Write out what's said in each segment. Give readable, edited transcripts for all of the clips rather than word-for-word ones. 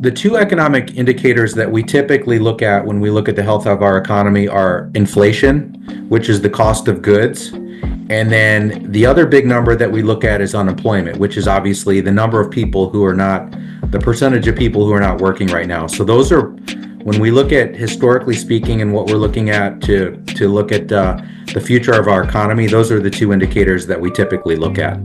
the two economic indicators that we typically look at when we look at the health of our economy are inflation, which is the cost of goods. And then the other big number that we look at is unemployment, which is obviously the number of people who are not, the percentage of people who are not working right now. So those are, when we look at historically speaking and what we're looking at to look at the future of our economy, those are the two indicators that we typically look at.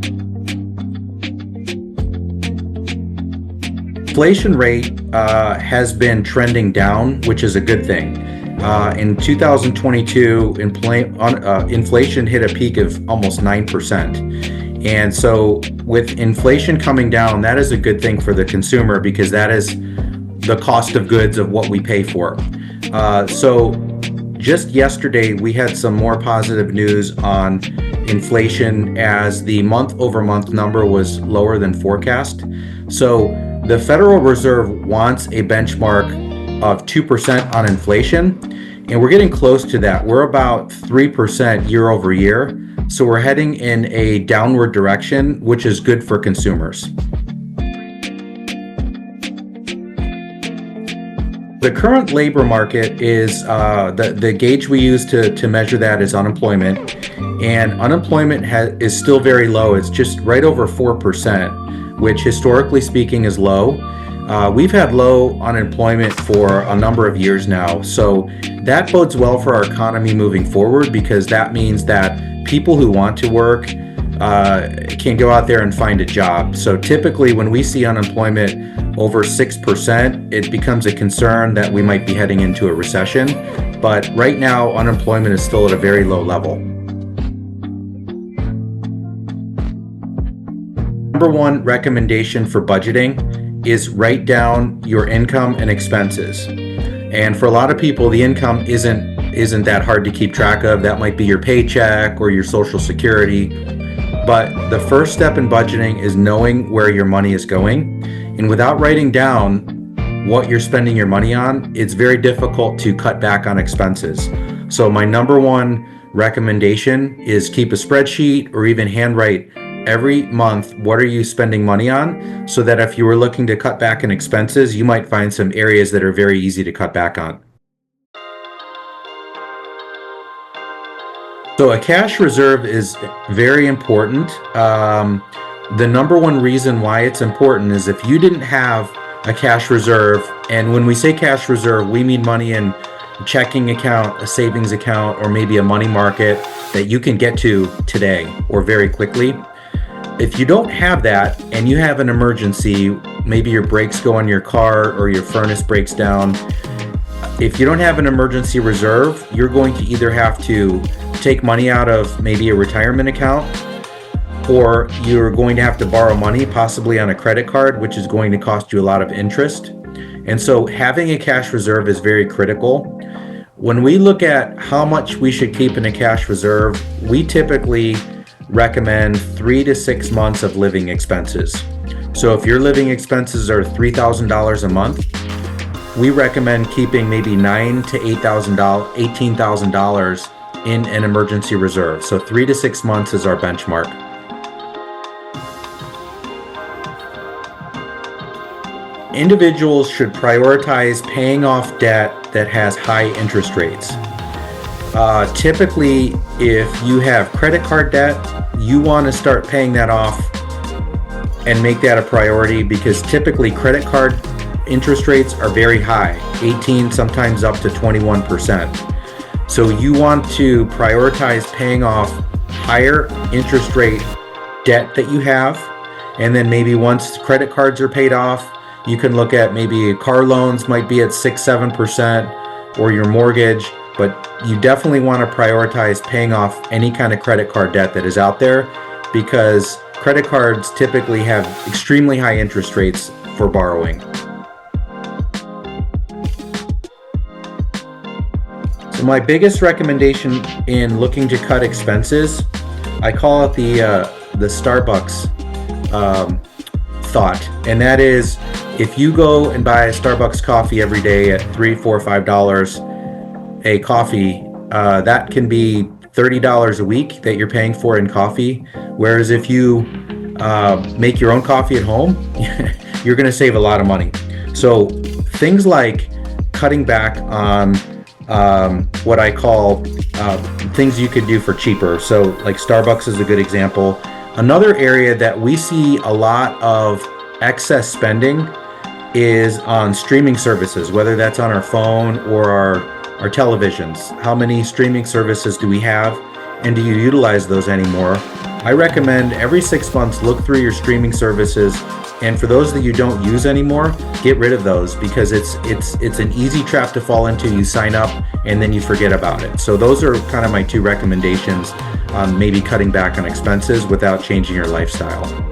Inflation rate has been trending down, which is a good thing. In 2022, inflation hit a peak of almost 9%. And so with inflation coming down, that is a good thing for the consumer because that is the cost of goods of what we pay for. So just yesterday, we had some more positive news on inflation as the month-over-month number was lower than forecast. So the Federal Reserve wants a benchmark of 2% on inflation, and we're getting close to that. We're about 3% year over year. So we're heading in a downward direction, which is good for consumers. The current labor market is the gauge we use to measure that is unemployment, and unemployment is still very low. It's just right over 4%, which historically speaking is low. We've had low unemployment for a number of years now, so that bodes well for our economy moving forward because that means that people who want to work can go out there and find a job. So typically when we see unemployment over 6%, it becomes a concern that we might be heading into a recession. But right now, unemployment is still at a very low level. Number one recommendation for budgeting is write down your income and expenses. And for a lot of people, the income isn't that hard to keep track of. That might be your paycheck or your Social Security. But the first step in budgeting is knowing where your money is going. And without writing down what you're spending your money on, it's very difficult to cut back on expenses. So my number one recommendation is keep a spreadsheet or even handwrite every month, what are you spending money on? So that if you were looking to cut back on expenses, you might find some areas that are very easy to cut back on. So a cash reserve is very important. The number one reason why it's important is if you didn't have a cash reserve, and when we say cash reserve, we mean money in a checking account, a savings account, or maybe a money market that you can get to today or very quickly. If you don't have that and you have an emergency, maybe your brakes go on your car or your furnace breaks down, if you don't have an emergency reserve, you're going to either have to take money out of maybe a retirement account, or you're going to have to borrow money, possibly on a credit card, which is going to cost you a lot of interest. And so having a cash reserve is very critical. When we look at how much we should keep in a cash reserve, we typically recommend 3 to 6 months of living expenses. So if your living expenses are $3,000 a month, we recommend keeping maybe $9,000 to $18,000 in an emergency reserve. So 3 to 6 months is our benchmark. Individuals should prioritize paying off debt that has high interest rates. Typically, if you have credit card debt, you want to start paying that off and make that a priority because typically credit card interest rates are very high, 18, sometimes up to 21%. So you want to prioritize paying off higher interest rate debt that you have. And then maybe once credit cards are paid off, you can look at maybe car loans might be at 6-7% or your mortgage, but you definitely want to prioritize paying off any kind of credit card debt that is out there because credit cards typically have extremely high interest rates for borrowing. So my biggest recommendation in looking to cut expenses, I call it the Starbucks thought, and that is if you go and buy a Starbucks coffee every day at $3, $4, $5 a coffee, that can be $30 a week that you're paying for in coffee. Whereas if you make your own coffee at home, you're going to save a lot of money. So things like cutting back on what I call things you could do for cheaper. So like Starbucks is a good example. Another area that we see a lot of excess spending is on streaming services, whether that's on our phone or our televisions. How many streaming services do we have, and do you utilize those anymore? I recommend every 6 months look through your streaming services, and for those that you don't use anymore, get rid of those, because it's an easy trap to fall into. You sign up and then you forget about it. So those are kind of my two recommendations on maybe cutting back on expenses without changing your lifestyle.